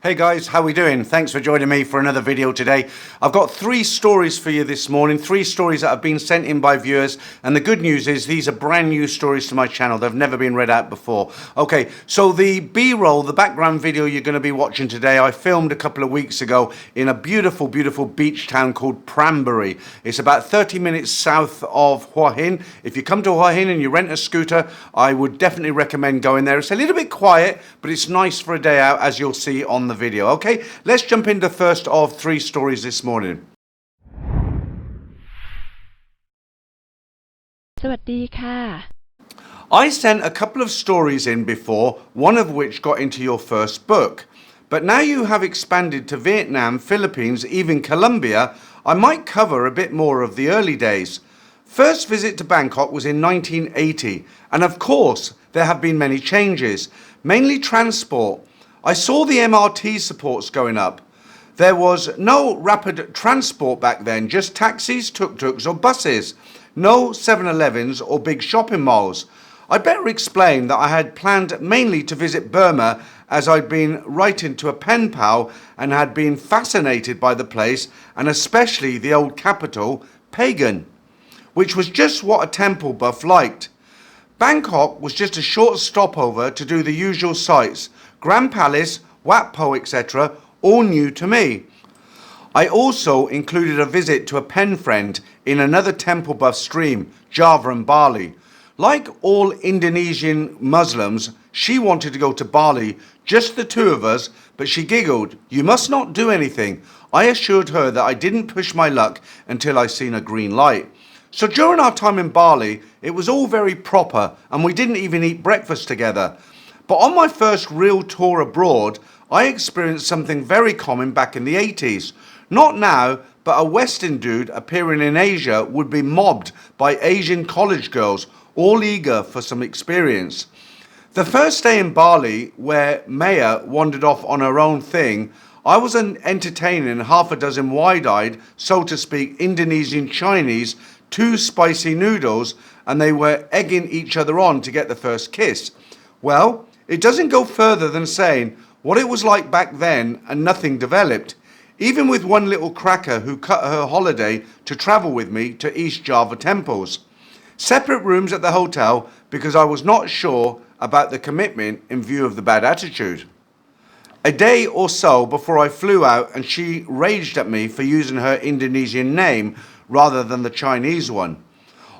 Hey guys, how we doing? Thanks for joining me for another video today. I've got 3 stories for you this morning, 3 stories that have been sent in by viewers, and the good news is these are brand new stories to my channel. They've never been read out before. Okay, so the B-roll, the background video you're going to be watching today, I filmed a couple of weeks ago in a beautiful, beautiful beach town called Prambury. It's about 30 minutes south of Hua Hin. If you come to Hua Hin and you rent a scooter, I would definitely recommend going there. It's a little bit quiet, but it's nice for a day out, as you'll see on the video. Okay, let's jump into the first of 3 stories this morning. สวัสดีค่ะ I sent a couple of stories in before, one of which got into your first book. But now you have expanded to Vietnam, Philippines, even Colombia, I might cover a bit more of the early days. First visit to Bangkok was in 1980, and of course there have been many changes, mainly transport. I saw the MRT supports going up. There was no rapid transport back then, just taxis, tuk-tuks or buses. No 7-Elevens or big shopping malls. I better explain that I had planned mainly to visit Burma, as I'd been writing to a pen pal and had been fascinated by the place, and especially the old capital, Pagan, which was just what a temple buff liked. Bangkok was just a short stopover to do the usual sights. Grand Palace, Wat Po, etc., all new to me. I also included a visit to a pen friend in another temple buff stream, Java and Bali. Like all Indonesian Muslims, she wanted to go to Bali, just the 2 of us, but she giggled, "You must not do anything." I assured her that I didn't push my luck until I seen a green light. So during our time in Bali, it was all very proper and we didn't even eat breakfast together. But on my first real tour abroad, I experienced something very common back in the 80s. Not now, but a Western dude appearing in Asia would be mobbed by Asian college girls, all eager for some experience. The first day in Bali, where Maya wandered off on her own thing, I was entertaining half a dozen wide-eyed, so to speak, Indonesian Chinese, 2 spicy noodles, and they were egging each other on to get the first kiss. Well, it doesn't go further than saying what it was like back then, and nothing developed. Even with one little cracker who cut her holiday to travel with me to East Java temples. Separate rooms at the hotel because I was not sure about the commitment in view of the bad attitude. A day or so before I flew out, and she raged at me for using her Indonesian name rather than the Chinese one.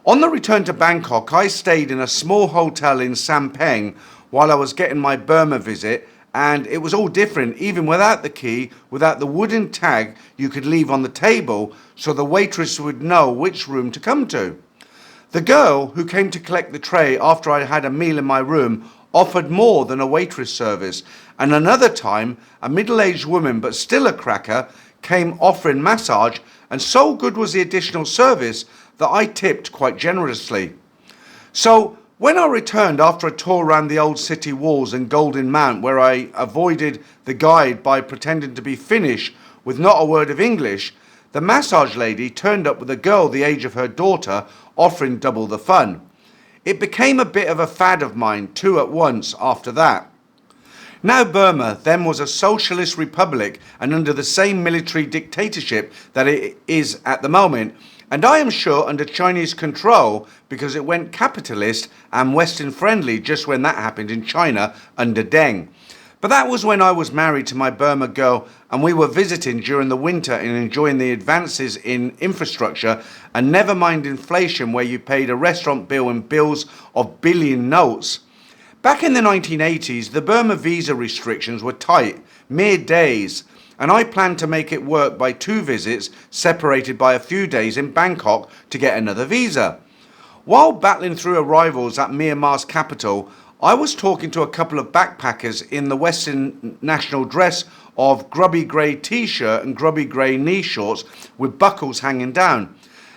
On the return to Bangkok, I stayed in a small hotel in Sampeng while I was getting my Burma visit, and it was all different, even without the key, without the wooden tag you could leave on the table so the waitress would know which room to come to. The girl who came to collect the tray after I had a meal in my room offered more than a waitress service, and another time a middle-aged woman, but still a cracker, came offering massage, and so good was the additional service that I tipped quite generously. So when I returned after a tour around the old city walls and Golden Mount, where I avoided the guide by pretending to be Finnish with not a word of English, the massage lady turned up with a girl the age of her daughter, offering double the fun. It became a bit of a fad of mine, 2 at once after that. Now Burma then was a socialist republic and under the same military dictatorship that it is at the moment, and I am sure under Chinese control because it went capitalist and Western friendly just when that happened in China under Deng. But that was when I was married to my Burma girl and we were visiting during the winter and enjoying the advances in infrastructure, and never mind inflation where you paid a restaurant bill in bills of billion notes. Back in the 1980s, the Burma visa restrictions were tight, mere days, and I planned to make it work by 2 visits separated by a few days in Bangkok to get another visa. While battling through arrivals at Myanmar's capital, I was talking to a couple of backpackers in the Western national dress of grubby grey t-shirt and grubby grey knee shorts with buckles hanging down.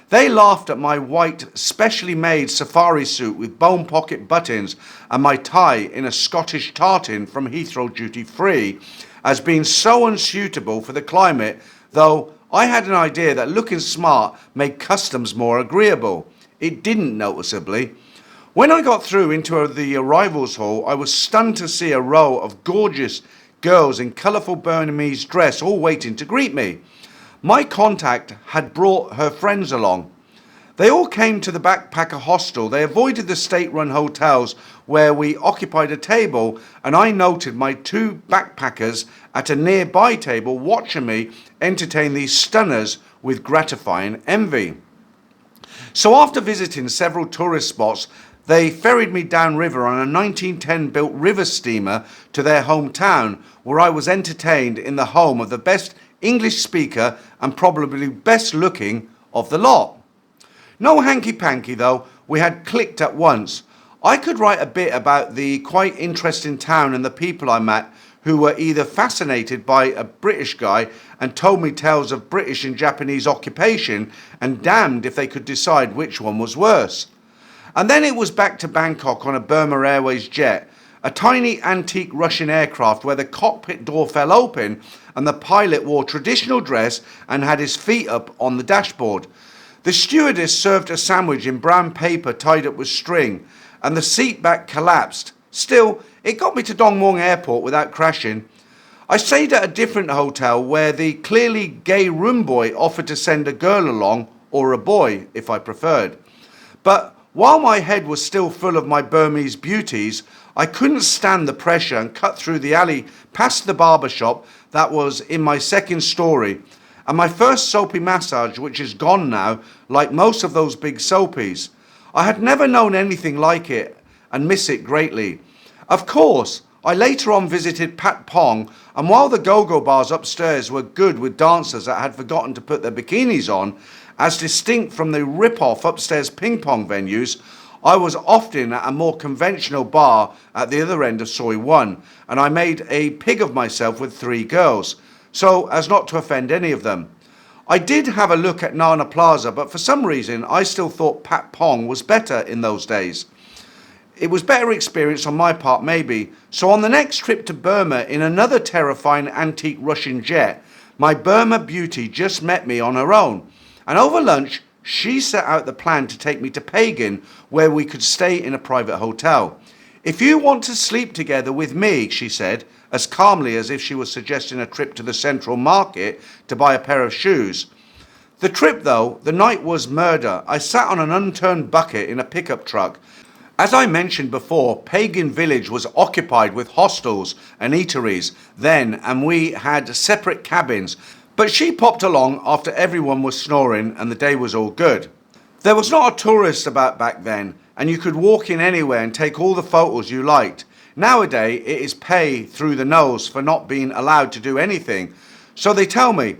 They laughed at my white, specially made safari suit with bone pocket buttons and my tie in a Scottish tartan from Heathrow duty free as being so unsuitable for the climate, though I had an idea that looking smart made customs more agreeable. It didn't noticeably. When I got through into the arrivals hall, I was stunned to see a row of gorgeous girls in colourful Burmese dress all waiting to greet me. My contact had brought her friends along. They all came to the backpacker hostel. They avoided the state-run hotels where we occupied a table, and I noted my two backpackers at a nearby table watching me entertain these stunners with gratifying envy. So after visiting several tourist spots, they ferried me downriver on a 1910 built river steamer to their hometown, where I was entertained in the home of the best English speaker and probably best looking of the lot. No hanky-panky though, we had clicked at once. I could write a bit about the quite interesting town and the people I met, who were either fascinated by a British guy and told me tales of British and Japanese occupation, and damned if they could decide which one was worse. And then it was back to Bangkok on a Burma Airways jet, a tiny antique Russian aircraft where the cockpit door fell open and the pilot wore traditional dress and had his feet up on the dashboard. The stewardess served a sandwich in brown paper tied up with string, and the seat back collapsed. Still, it got me to Dong Muang Airport without crashing. I stayed at a different hotel where the clearly gay room boy offered to send a girl along, or a boy if I preferred. But while my head was still full of my Burmese beauties, I couldn't stand the pressure and cut through the alley past the barber shop that was in my second story, and my first soapy massage, which is gone now, like most of those big soapies. I had never known anything like it and miss it greatly. Of course, I later on visited Pat Pong, and while the go-go bars upstairs were good with dancers that had forgotten to put their bikinis on, as distinct from the rip-off upstairs ping-pong venues, I was often at a more conventional bar at the other end of Soi 1, and I made a pig of myself with 3 girls, so as not to offend any of them. I did have a look at Nana Plaza, but for some reason I still thought Pat Pong was better in those days. It was better experience on my part maybe, so on the next trip to Burma in another terrifying antique Russian jet, my Burma beauty just met me on her own, and over lunch she set out the plan to take me to Pagan, where we could stay in a private hotel. "If you want to sleep together with me," she said, as calmly as if she was suggesting a trip to the Central Market to buy a pair of shoes. The trip though, the night was murder. I sat on an unturned bucket in a pickup truck. As I mentioned before, Pagan Village was occupied with hostels and eateries then, and we had separate cabins, but she popped along after everyone was snoring and the day was all good. There was not a tourist about back then, and you could walk in anywhere and take all the photos you liked. Nowadays, it is pay through the nose for not being allowed to do anything. So they tell me,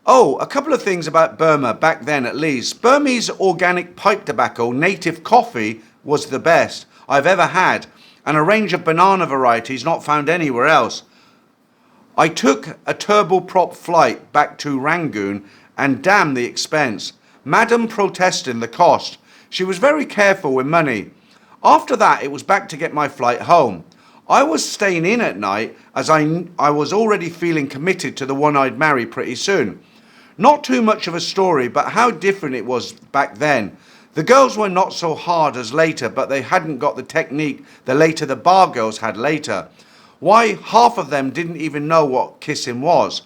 oh, a couple of things about Burma back then at least. Burmese organic pipe tobacco, native coffee was the best I've ever had, and a range of banana varieties not found anywhere else. I took a turboprop flight back to Rangoon, and damn the expense. Madam protesting the cost. She was very careful with money. After that, it was back to get my flight home. I was staying in at night as I was already feeling committed to the one I'd marry pretty soon. Not too much of a story, but how different it was back then. The girls were not so hard as later, but they hadn't got the technique the bar girls had later. Why, half of them didn't even know what kissing was.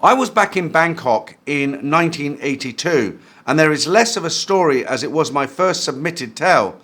I was back in Bangkok in 1982, and there is less of a story as it was my first submitted tale.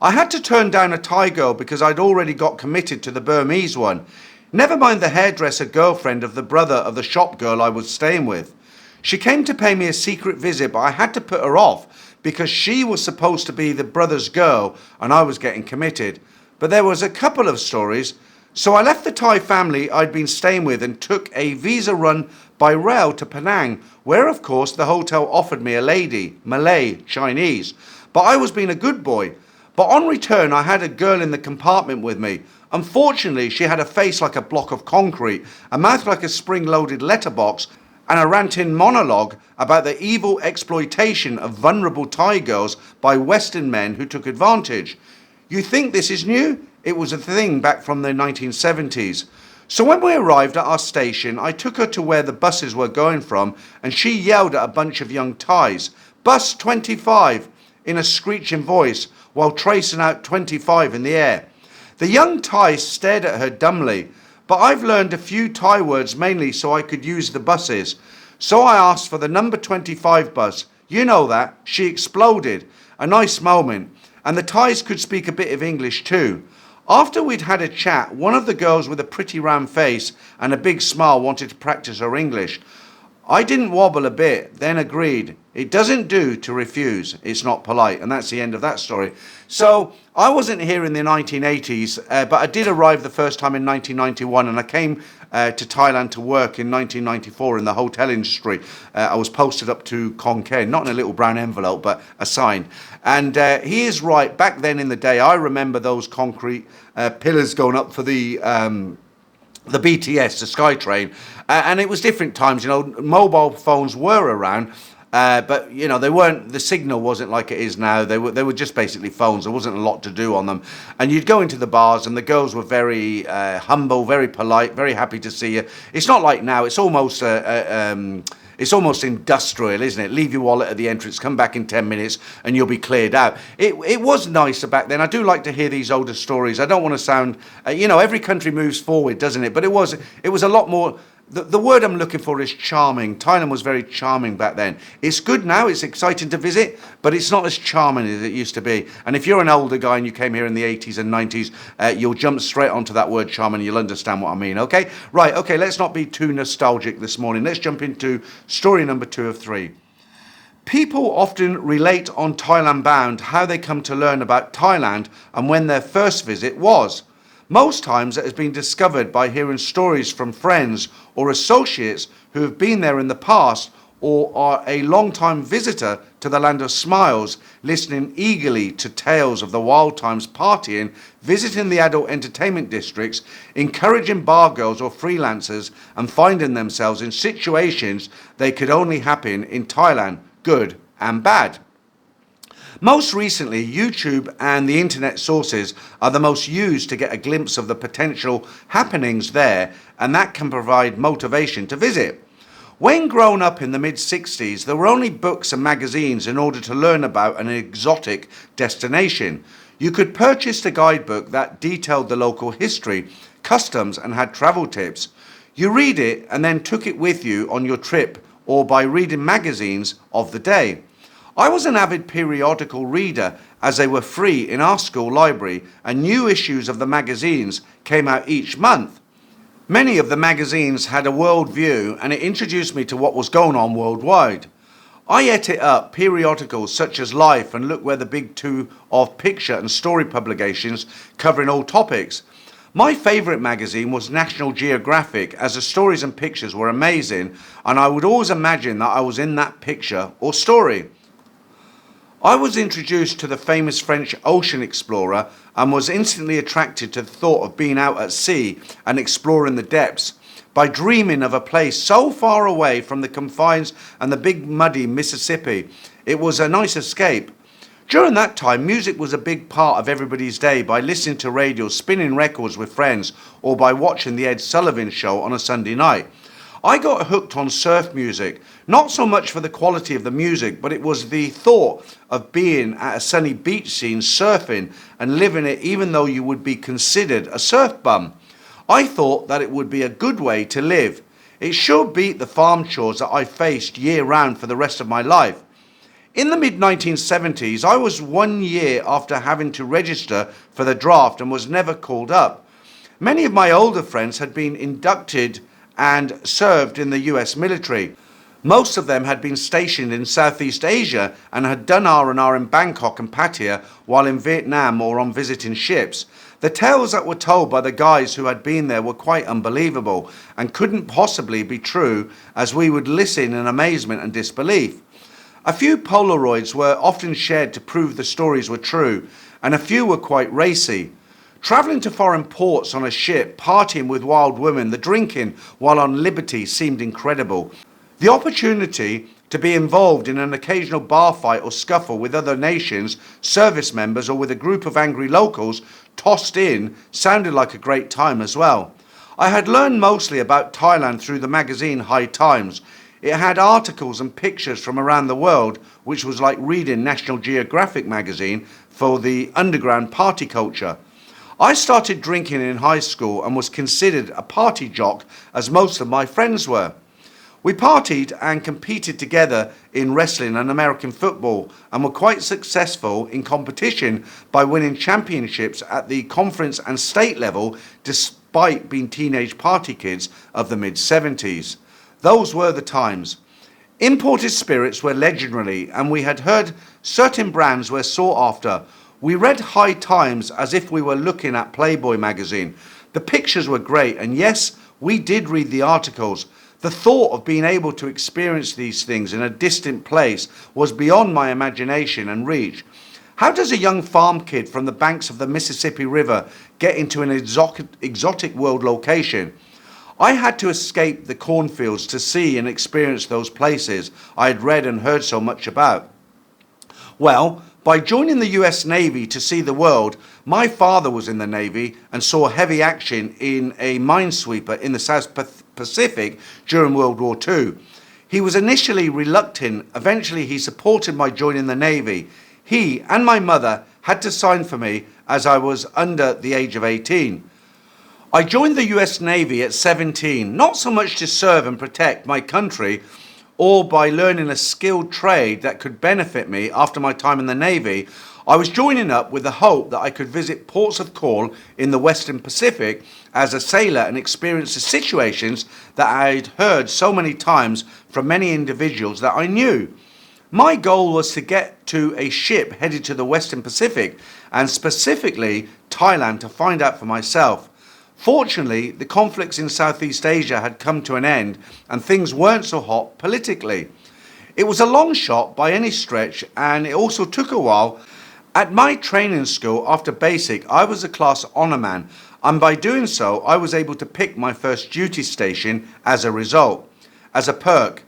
I had to turn down a Thai girl because I'd already got committed to the Burmese one. Never mind the hairdresser girlfriend of the brother of the shop girl I was staying with. She came to pay me a secret visit, but I had to put her off because she was supposed to be the brother's girl and I was getting committed. But there was a couple of stories. So I left the Thai family I'd been staying with and took a visa run by rail to Penang, where of course the hotel offered me a lady, Malay, Chinese. But I was being a good boy. But on return, I had a girl in the compartment with me. Unfortunately, she had a face like a block of concrete, a mouth like a spring-loaded letterbox, and a ranting monologue about the evil exploitation of vulnerable Thai girls by Western men who took advantage. You think this is new? It was a thing back from the 1970s. So when we arrived at our station, I took her to where the buses were going from, and she yelled at a bunch of young Thais, "Bus 25," in a screeching voice, while tracing out 25 in the air. The young Thais stared at her dumbly, but I've learned a few Thai words mainly so I could use the buses. So I asked for the number 25 bus. You know that. She exploded. A nice moment. And the Thais could speak a bit of English too. After we'd had a chat, one of the girls with a pretty round face and a big smile wanted to practice her English. I didn't wobble a bit, then agreed. It doesn't do to refuse. It's not polite. And that's the end of that story. So I wasn't here in the 1980s, but I did arrive the first time in 1991, and I came to Thailand to work in 1994 in the hotel industry. I was posted up to Khon Kaen, not in a little brown envelope, but assigned. And he is right. Back then in the day, I remember those concrete pillars going up for the BTS, the SkyTrain, and it was different times. You know, mobile phones were around, but you know they weren't. The signal wasn't like it is now. They were just basically phones. There wasn't a lot to do on them, and you'd go into the bars, and the girls were very humble, very polite, very happy to see you. It's not like now. It's almost industrial, isn't it? Leave your wallet at the entrance, come back in 10 minutes, and you'll be cleared out. It was nicer back then. I do like to hear these older stories. I don't want to sound, every country moves forward, doesn't it? But it was a lot more. The word I'm looking for is charming. Thailand was very charming back then. It's good now, it's exciting to visit, but it's not as charming as it used to be. And if you're an older guy and you came here in the 80s and 90s, you'll jump straight onto that word charming and you'll understand what I mean, okay? Right, okay, let's not be too nostalgic this morning. Let's jump into story number 2 of 3. People often relate on Thailand Bound how they come to learn about Thailand and when their first visit was. Most times it has been discovered by hearing stories from friends or associates who have been there in the past or are a long-time visitor to the land of smiles, listening eagerly to tales of the wild times partying, visiting the adult entertainment districts, encouraging bar girls or freelancers, and finding themselves in situations they could only happen in Thailand, good and bad. Most recently, YouTube and the internet sources are the most used to get a glimpse of the potential happenings there, and that can provide motivation to visit. When growing up in the mid-60s, there were only books and magazines in order to learn about an exotic destination. You could purchase a guidebook that detailed the local history, customs, and had travel tips. You read it and then took it with you on your trip or by reading magazines of the day. I was an avid periodical reader as they were free in our school library, and new issues of the magazines came out each month. Many of the magazines had a world view, and it introduced me to what was going on worldwide. I ate it up, periodicals such as Life and Look Where the Big Two of picture and story publications covering all topics. My favourite magazine was National Geographic, as the stories and pictures were amazing, and I would always imagine that I was in that picture or story. I was introduced to the famous French ocean explorer and was instantly attracted to the thought of being out at sea and exploring the depths by dreaming of a place so far away from the confines and the big muddy Mississippi. It was a nice escape. During that time, music was a big part of everybody's day by listening to radio, spinning records with friends, or by watching the Ed Sullivan Show on a Sunday night. I got hooked on surf music, not so much for the quality of the music, but it was the thought of being at a sunny beach scene surfing and living it even though you would be considered a surf bum. I thought that it would be a good way to live. It sure beat the farm chores that I faced year round for the rest of my life. In the mid-1970s, I was 1 year after having to register for the draft and was never called up. Many of my older friends had been inducted and served in the US military. Most of them had been stationed in Southeast Asia and had done R&R in Bangkok and Pattaya while in Vietnam or on visiting ships. The tales that were told by the guys who had been there were quite unbelievable and couldn't possibly be true, as we would listen in amazement and disbelief. A few Polaroids were often shared to prove the stories were true, and a few were quite racy. Travelling to foreign ports on a ship, partying with wild women, the drinking while on liberty seemed incredible. The opportunity to be involved in an occasional bar fight or scuffle with other nations, service members, or with a group of angry locals tossed in sounded like a great time as well. I had learned mostly about Thailand through the magazine High Times. It had articles and pictures from around the world, which was like reading National Geographic magazine for the underground party culture. I started drinking in high school and was considered a party jock, as most of my friends were. We partied and competed together in wrestling and American football and were quite successful in competition by winning championships at the conference and state level despite being teenage party kids of the mid-70s. Those were the times. Imported spirits were legendary and we had heard certain brands were sought after. We read High Times as if we were looking at Playboy magazine. The pictures were great and yes, we did read the articles. The thought of being able to experience these things in a distant place was beyond my imagination and reach. How does a young farm kid from the banks of the Mississippi River get into an exotic world location? I had to escape the cornfields to see and experience those places I had read and heard so much about. Well, by joining the US Navy to see the world, my father was in the Navy and saw heavy action in a minesweeper in the South Pacific during World War II. He was initially reluctant. Eventually, he supported my joining the Navy. He and my mother had to sign for me as I was under the age of 18. I joined the US Navy at 17, not so much to serve and protect my country, or by learning a skilled trade that could benefit me after my time in the Navy. I was joining up with the hope that I could visit ports of call in the Western Pacific as a sailor and experience the situations that I'd heard so many times from many individuals that I knew. My goal was to get to a ship headed to the Western Pacific and specifically Thailand to find out for myself. Fortunately, the conflicts in Southeast Asia had come to an end and things weren't so hot politically. It was a long shot by any stretch and it also took a while. At my training school after basic, I was a class honour man and by doing so I was able to pick my first duty station as a result, as a perk.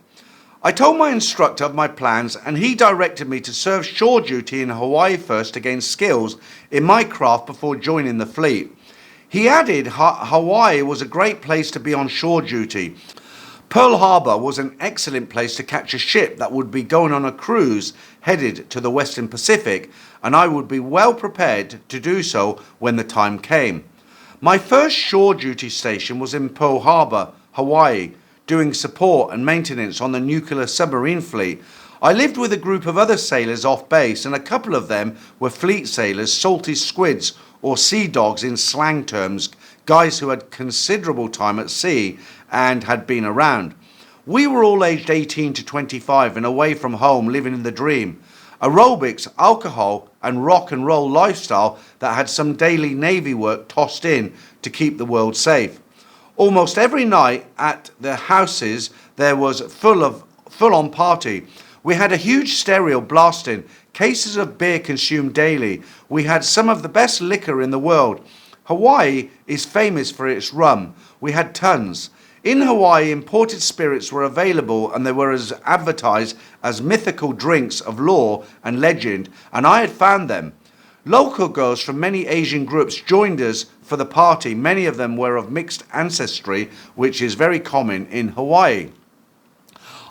I told my instructor of my plans and he directed me to serve shore duty in Hawaii first to gain skills in my craft before joining the fleet. He added Hawaii was a great place to be on shore duty. Pearl Harbor was an excellent place to catch a ship that would be going on a cruise headed to the Western Pacific, and I would be well prepared to do so when the time came. My first shore duty station was in Pearl Harbor, Hawaii, doing support and maintenance on the nuclear submarine fleet. I lived with a group of other sailors off base, and a couple of them were fleet sailors, salty squids, or sea dogs in slang terms, guys who had considerable time at sea and had been around. We were all aged 18 to 25 and away from home, living in the dream. Aerobics, alcohol and rock and roll lifestyle that had some daily Navy work tossed in to keep the world safe. Almost every night at the houses there was full-on party. We had a huge stereo blasting, cases of beer consumed daily. We had some of the best liquor in the world. Hawaii is famous for its rum. We had tons. In Hawaii, imported spirits were available and they were as advertised as mythical drinks of lore and legend, and I had found them. Local girls from many Asian groups joined us for the party. Many of them were of mixed ancestry, which is very common in Hawaii.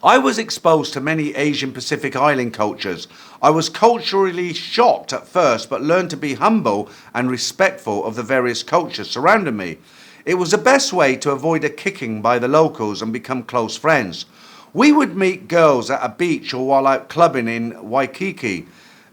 I was exposed to many Asian Pacific Island cultures. I was culturally shocked at first, but learned to be humble and respectful of the various cultures surrounding me. It was the best way to avoid a kicking by the locals and become close friends. We would meet girls at a beach or while out clubbing in Waikiki.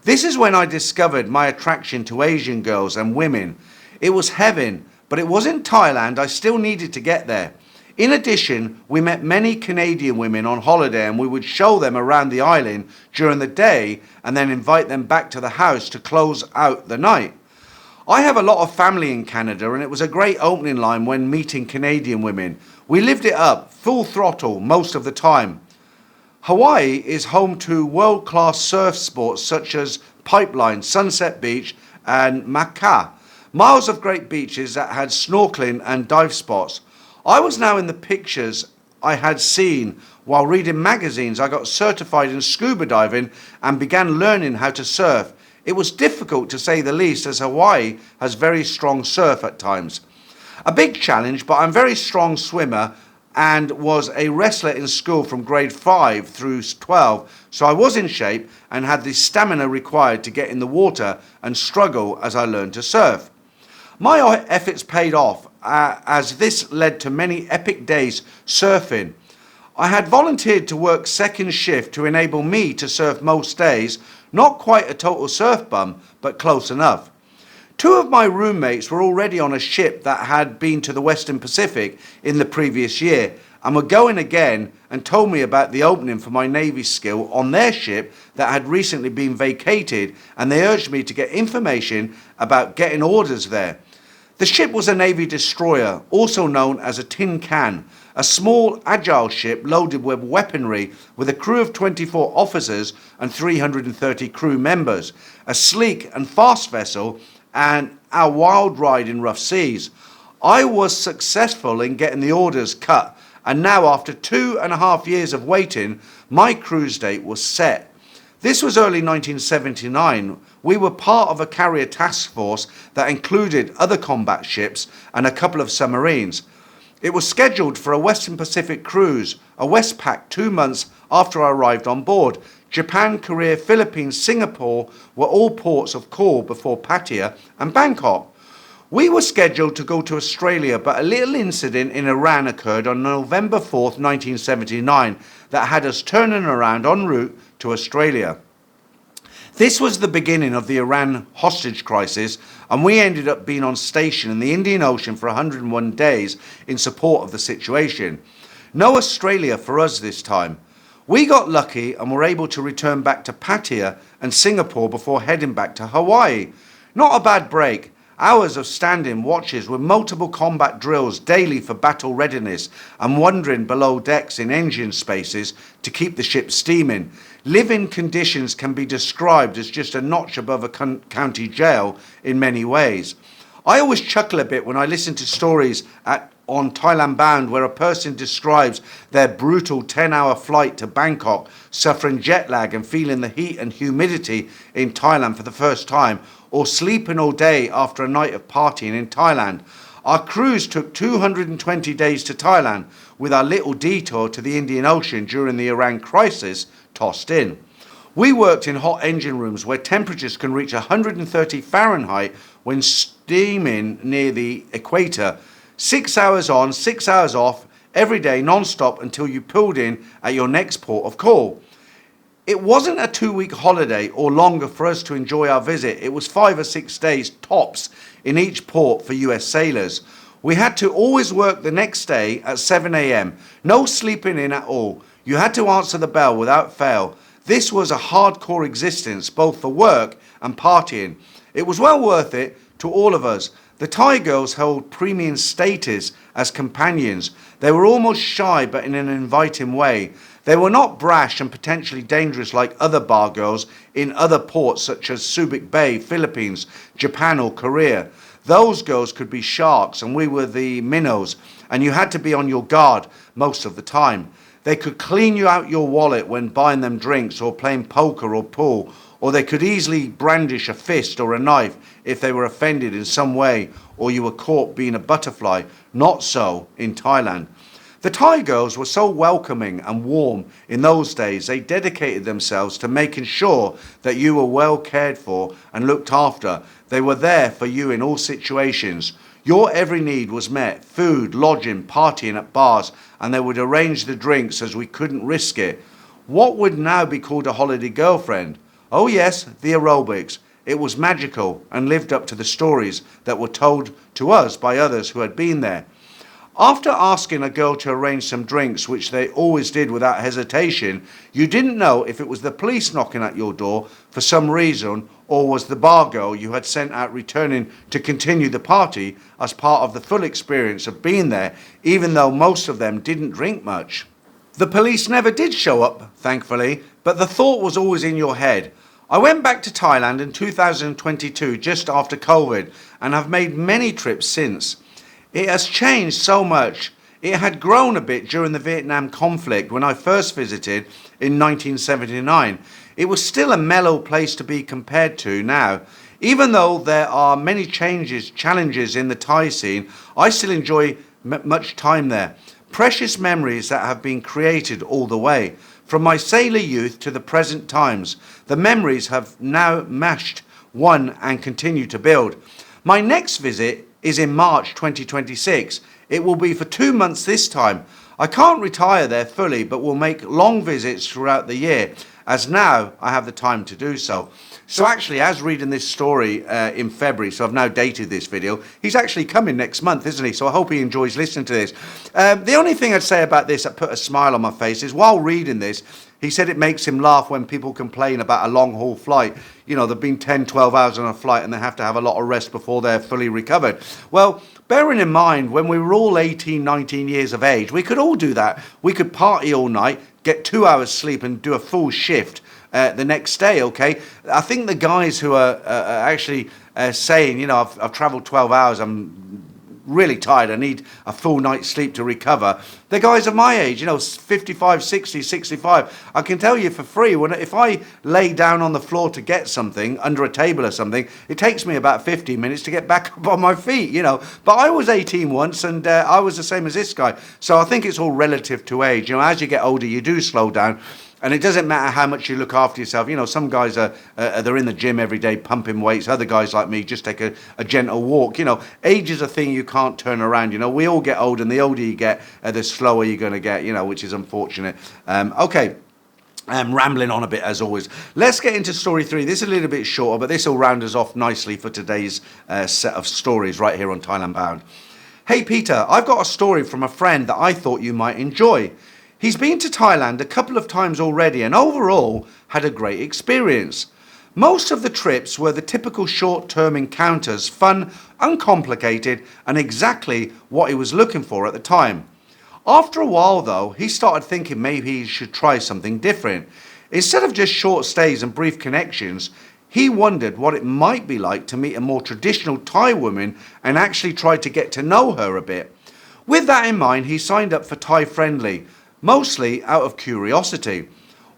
This is when I discovered my attraction to Asian girls and women. It was heaven, but it wasn't Thailand. I still needed to get there. In addition, we met many Canadian women on holiday and we would show them around the island during the day and then invite them back to the house to close out the night. I have a lot of family in Canada and it was a great opening line when meeting Canadian women. We lived it up, full throttle most of the time. Hawaii is home to world-class surf sports such as Pipeline, Sunset Beach and Maka. Miles of great beaches that had snorkeling and dive spots. I was now in the pictures I had seen while reading magazines. I got certified in scuba diving and began learning how to surf. It was difficult to say the least as Hawaii has very strong surf at times. A big challenge, but I'm a very strong swimmer and was a wrestler in school from grade 5 through 12, so I was in shape and had the stamina required to get in the water and struggle as I learned to surf. My efforts paid off as this led to many epic days surfing. I had volunteered to work second shift to enable me to surf most days, not quite a total surf bum, but close enough. Two of my roommates were already on a ship that had been to the Western Pacific in the previous year and were going again, and told me about the opening for my Navy skill on their ship that had recently been vacated, and they urged me to get information about getting orders there. The ship was a Navy destroyer, also known as a tin can, a small, agile ship loaded with weaponry with a crew of 24 officers and 330 crew members, a sleek and fast vessel, and a wild ride in rough seas. I was successful in getting the orders cut, and now after 2.5 years of waiting, my cruise date was set. This was early 1979. We were part of a carrier task force that included other combat ships and a couple of submarines. It was scheduled for a Western Pacific cruise, a Westpac 2 months after I arrived on board. Japan, Korea, Philippines, Singapore were all ports of call before Pattaya and Bangkok. We were scheduled to go to Australia, but a little incident in Iran occurred on November 4th, 1979, that had us turning around en route to Australia. This was the beginning of the Iran hostage crisis, and we ended up being on station in the Indian Ocean for 101 days in support of the situation. No Australia for us this time. We got lucky and were able to return back to Pattaya and Singapore before heading back to Hawaii. Not a bad break. Hours of standing watches with multiple combat drills daily for battle readiness and wandering below decks in engine spaces to keep the ship steaming. Living conditions can be described as just a notch above a county jail in many ways. I always chuckle a bit when I listen to stories on Thailand Bound where a person describes their brutal 10-hour flight to Bangkok, suffering jet lag and feeling the heat and humidity in Thailand for the first time, or sleeping all day after a night of partying in Thailand. Our cruise took 220 days to Thailand, with our little detour to the Indian Ocean during the Iran crisis tossed in. We worked in hot engine rooms where temperatures can reach 130 Fahrenheit when steaming near the equator. 6 hours on, 6 hours off, every day non-stop until you pulled in at your next port of call. It wasn't a 2-week holiday or longer for us to enjoy our visit. It was 5 or 6 days tops in each port for US sailors. We had to always work the next day at 7 a.m. No sleeping in at all. You had to answer the bell without fail. This was a hardcore existence, both for work and partying. It was well worth it to all of us. The Thai girls held premium status as companions. They were almost shy, but in an inviting way. They were not brash and potentially dangerous like other bar girls in other ports such as Subic Bay, Philippines, Japan or Korea. Those girls could be sharks and we were the minnows, and you had to be on your guard most of the time. They could clean you out your wallet when buying them drinks or playing poker or pool, or they could easily brandish a fist or a knife if they were offended in some way or you were caught being a butterfly. Not so in Thailand. The Thai girls were so welcoming and warm in those days. They dedicated themselves to making sure that you were well cared for and looked after. They were there for you in all situations. Your every need was met: food, lodging, partying at bars, and they would arrange the drinks as we couldn't risk it. What would now be called a holiday girlfriend? Oh yes, the aerobics. It was magical and lived up to the stories that were told to us by others who had been there. After asking a girl to arrange some drinks, which they always did without hesitation, you didn't know if it was the police knocking at your door for some reason or was the bar girl you had sent out returning to continue the party as part of the full experience of being there, even though most of them didn't drink much. The police never did show up, thankfully, but the thought was always in your head. I went back to Thailand in 2022, just after COVID, and have made many trips since. It has changed so much. It had grown a bit during the Vietnam conflict when I first visited in 1979. It was still a mellow place to be compared to now. Even though there are many challenges in the Thai scene, I still enjoy much time there. Precious memories that have been created all the way. From my sailor youth to the present times, the memories have now mashed one and continue to build. My next visit is in March 2026. It will be for 2 months this time. I can't retire there fully, but will make long visits throughout the year, as now I have the time to do so. So actually, as reading this story in February, so I've now dated this video, he's actually coming next month, isn't he? So I hope he enjoys listening to this. The only thing I'd say about this that put a smile on my face is while reading this, he said it makes him laugh when people complain about a long haul flight. You know, they've been 10, 12 hours on a flight and they have to have a lot of rest before they're fully recovered. Well, bearing in mind, when we were all 18, 19 years of age, we could all do that. We could party all night, get 2 hours sleep and do a full shift the next day, okay? I think the guys who are actually saying, you know, I've traveled 12 hours, I'm really tired, I need a full night's sleep to recover. The guys of my age, you know, 55, 60, 65, I can tell you for free, if I lay down on the floor to get something, under a table or something, it takes me about 15 minutes to get back up on my feet, you know. But I was 18 once and I was the same as this guy. So I think it's all relative to age. You know, as you get older, you do slow down. And it doesn't matter how much you look after yourself. You know, some guys they're in the gym every day pumping weights. Other guys like me just take a gentle walk. You know, age is a thing you can't turn around. You know, we all get old, and the older you get, the slower you're going to get, you know, which is unfortunate. Okay. I'm rambling on a bit as always. Let's get into story 3. This is a little bit shorter, but this will round us off nicely for today's set of stories right here on Thailand Bound. Hey Peter, I've got a story from a friend that I thought you might enjoy. He's been to Thailand a couple of times already and overall had a great experience. Most of the trips were the typical short-term encounters, fun, uncomplicated, and exactly what he was looking for at the time. After a while though, he started thinking maybe he should try something different. Instead of just short stays and brief connections, he wondered what it might be like to meet a more traditional Thai woman and actually try to get to know her a bit. With that in mind, he signed up for Thai Friendly, mostly out of curiosity.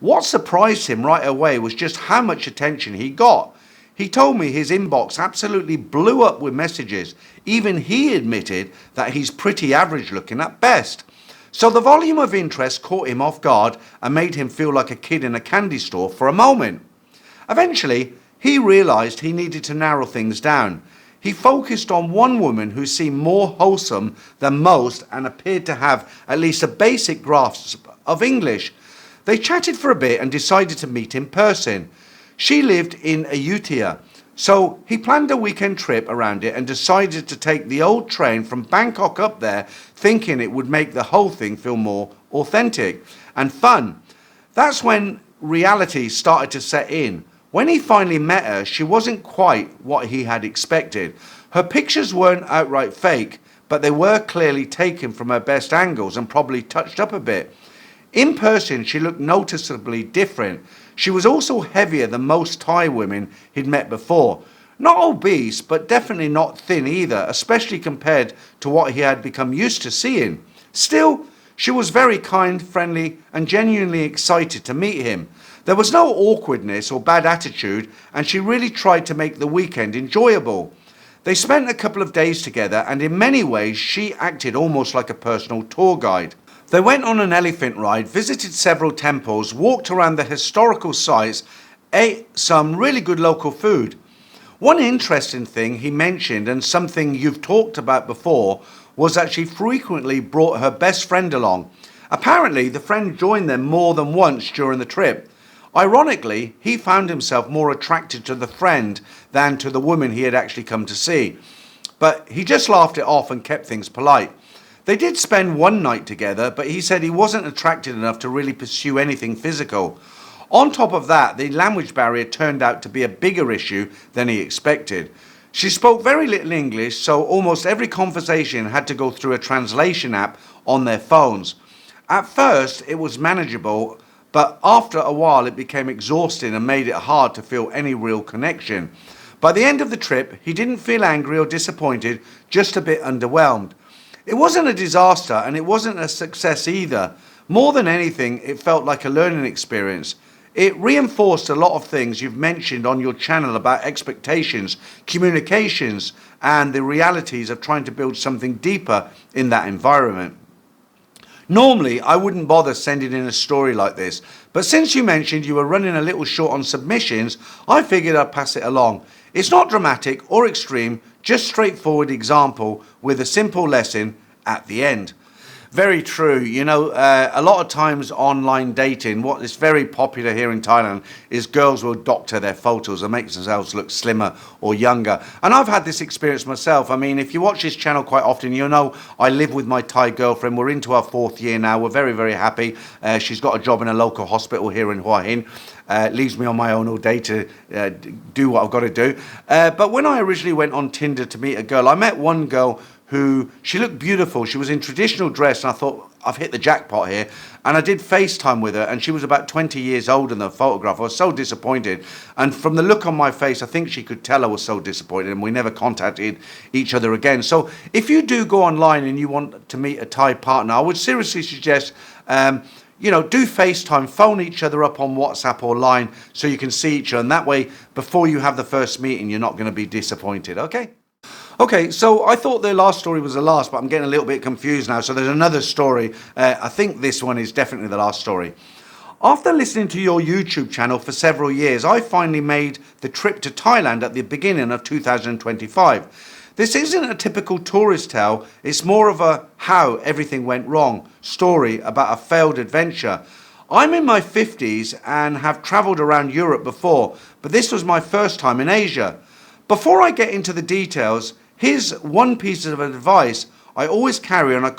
What surprised him right away was just how much attention he got. He told me his inbox absolutely blew up with messages. Even he admitted that he's pretty average looking at best. So the volume of interest caught him off guard and made him feel like a kid in a candy store for a moment. Eventually, he realised he needed to narrow things down. He focused on one woman who seemed more wholesome than most and appeared to have at least a basic grasp of English. They chatted for a bit and decided to meet in person. She lived in Ayutthaya, so he planned a weekend trip around it and decided to take the old train from Bangkok up there, thinking it would make the whole thing feel more authentic and fun. That's when reality started to set in. When he finally met her, she wasn't quite what he had expected. Her pictures weren't outright fake, but they were clearly taken from her best angles and probably touched up a bit. In person, she looked noticeably different. She was also heavier than most Thai women he'd met before. Not obese, but definitely not thin either, especially compared to what he had become used to seeing. Still, she was very kind, friendly, and genuinely excited to meet him. There was no awkwardness or bad attitude, and she really tried to make the weekend enjoyable. They spent a couple of days together, and in many ways, she acted almost like a personal tour guide. They went on an elephant ride, visited several temples, walked around the historical sites, ate some really good local food. One interesting thing he mentioned, and something you've talked about before, was that she frequently brought her best friend along. Apparently, the friend joined them more than once during the trip. Ironically, he found himself more attracted to the friend than to the woman he had actually come to see. But he just laughed it off and kept things polite. They did spend one night together, but he said he wasn't attracted enough to really pursue anything physical. On top of that, the language barrier turned out to be a bigger issue than he expected. She spoke very little English, so almost every conversation had to go through a translation app on their phones. At first, it was manageable, but after a while it became exhausting and made it hard to feel any real connection. By the end of the trip, he didn't feel angry or disappointed, just a bit underwhelmed. It wasn't a disaster and it wasn't a success either. More than anything, it felt like a learning experience. It reinforced a lot of things you've mentioned on your channel about expectations, communications, and the realities of trying to build something deeper in that environment. Normally, I wouldn't bother sending in a story like this, but since you mentioned you were running a little short on submissions, I figured I'd pass it along. It's not dramatic or extreme, just straightforward example with a simple lesson at the end. Very true. You know, a lot of times online dating, what is very popular here in Thailand is girls will doctor their photos and make themselves look slimmer or younger. And I've had this experience myself. I mean, if you watch this channel quite often, you know I live with my Thai girlfriend. We're into our 4th year now. We're very, very happy. She's got a job in a local hospital here in Hua Hin. Leaves me on my own all day to do what I've got to do. But when I originally went on Tinder to meet a girl, I met one girl who, she looked beautiful. She was in traditional dress, and I thought, I've hit the jackpot here. And I did FaceTime with her, and she was about 20 years older than the photograph. I was so disappointed. And from the look on my face, I think she could tell I was so disappointed, and we never contacted each other again. So if you do go online and you want to meet a Thai partner, I would seriously suggest, you know, do FaceTime, phone each other up on WhatsApp or Line so you can see each other. And that way, before you have the first meeting, you're not going to be disappointed, okay? Okay, so I thought the last story was the last, but I'm getting a little bit confused now. So there's another story. I think this one is definitely the last story. After listening to your YouTube channel for several years, I finally made the trip to Thailand at the beginning of 2025. This isn't a typical tourist tale, it's more of a how everything went wrong story about a failed adventure. I'm in my 50s and have travelled around Europe before, but this was my first time in Asia. Before I get into the details, here's one piece of advice I always carry a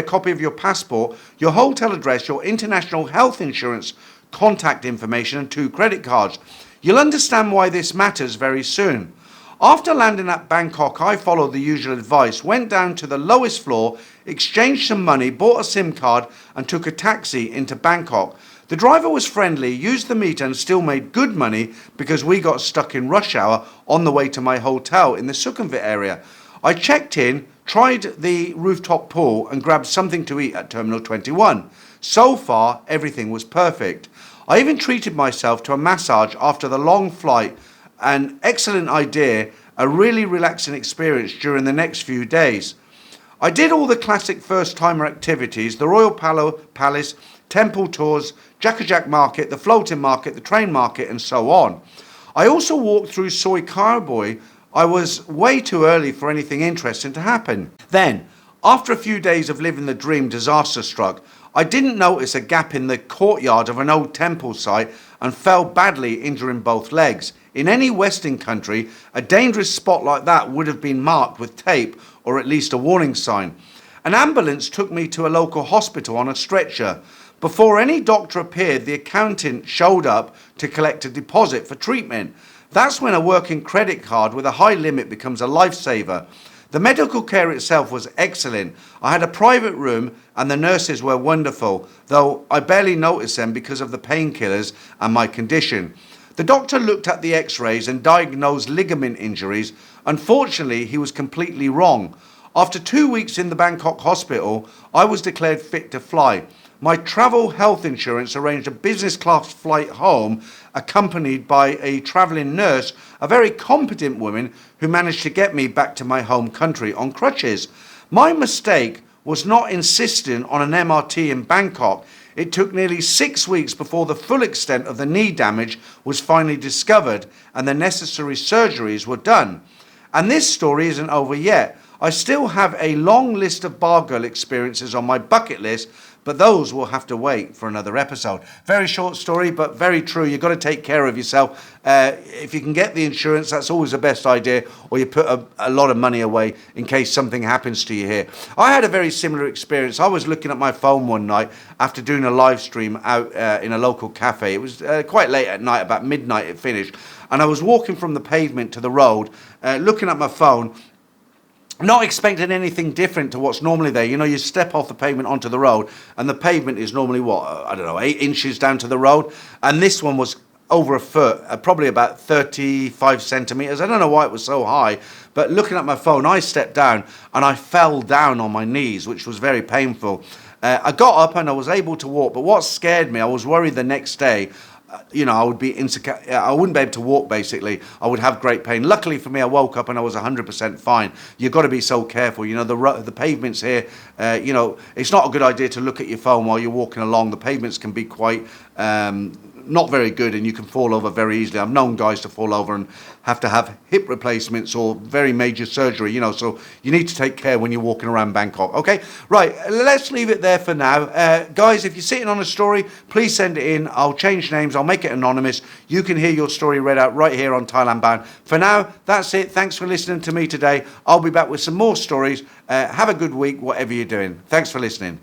copy of your passport, your hotel address, your international health insurance contact information and 2 credit cards. You'll understand why this matters very soon. After landing at Bangkok, I followed the usual advice, went down to the lowest floor, exchanged some money, bought a SIM card and took a taxi into Bangkok. The driver was friendly, used the meter and still made good money because we got stuck in rush hour on the way to my hotel in the Sukhumvit area. I checked in, tried the rooftop pool and grabbed something to eat at Terminal 21. So far, everything was perfect. I even treated myself to a massage after the long flight. An excellent idea, a really relaxing experience during the next few days. I did all the classic first-timer activities, the Royal Palace, temple tours, Jack Market, the floating market, the train market and so on. I also walked through Soi Cowboy. I was way too early for anything interesting to happen. Then, after a few days of living the dream, disaster struck. I didn't notice a gap in the courtyard of an old temple site and fell badly, injuring both legs. In any Western country, a dangerous spot like that would have been marked with tape or at least a warning sign. An ambulance took me to a local hospital on a stretcher. Before any doctor appeared, the accountant showed up to collect a deposit for treatment. That's when a working credit card with a high limit becomes a lifesaver. The medical care itself was excellent. I had a private room and the nurses were wonderful, though I barely noticed them because of the painkillers and my condition. The doctor looked at the x-rays and diagnosed ligament injuries. Unfortunately, he was completely wrong. After 2 weeks in the Bangkok hospital, I was declared fit to fly. My travel health insurance arranged a business class flight home, accompanied by a travelling nurse, a very competent woman who managed to get me back to my home country on crutches. My mistake was not insisting on an MRT in Bangkok. It took nearly 6 weeks before the full extent of the knee damage was finally discovered and the necessary surgeries were done. And this story isn't over yet. I still have a long list of bar girl experiences on my bucket list, but those will have to wait for another episode. Very short story, but very true. You've got to take care of yourself. If you can get the insurance, that's always the best idea, or you put a lot of money away in case something happens to you here. I had a very similar experience. I was looking at my phone one night after doing a live stream out in a local cafe. It was quite late at night, about midnight it finished. And I was walking from the pavement to the road, looking at my phone, not expecting anything different to what's normally there. You know, you step off the pavement onto the road and the pavement is normally, 8 inches down to the road. And this one was over a foot, probably about 35 centimetres. I don't know why it was so high, but looking at my phone, I stepped down and I fell down on my knees, which was very painful. I got up and I was able to walk, but what scared me, I was worried the next day, I would be I wouldn't be able to walk, basically. I would have great pain. Luckily for me, I woke up and I was 100% fine. You've got to be so careful. The pavements here, it's not a good idea to look at your phone while you're walking along. The pavements can be quite not very good, and you can fall over very easily. I've known guys to fall over and have to have hip replacements or very major surgery, you know, so you need to take care when you're walking around Bangkok. Okay, right, let's leave it there for now. Guys, if you're sitting on a story, please send it in. I'll change names, I'll make it anonymous. You can hear your story read out right here on Thailand Bound. For now, that's it. Thanks for listening to me today. I'll be back with some more stories. Have a good week, whatever you're doing. Thanks for listening.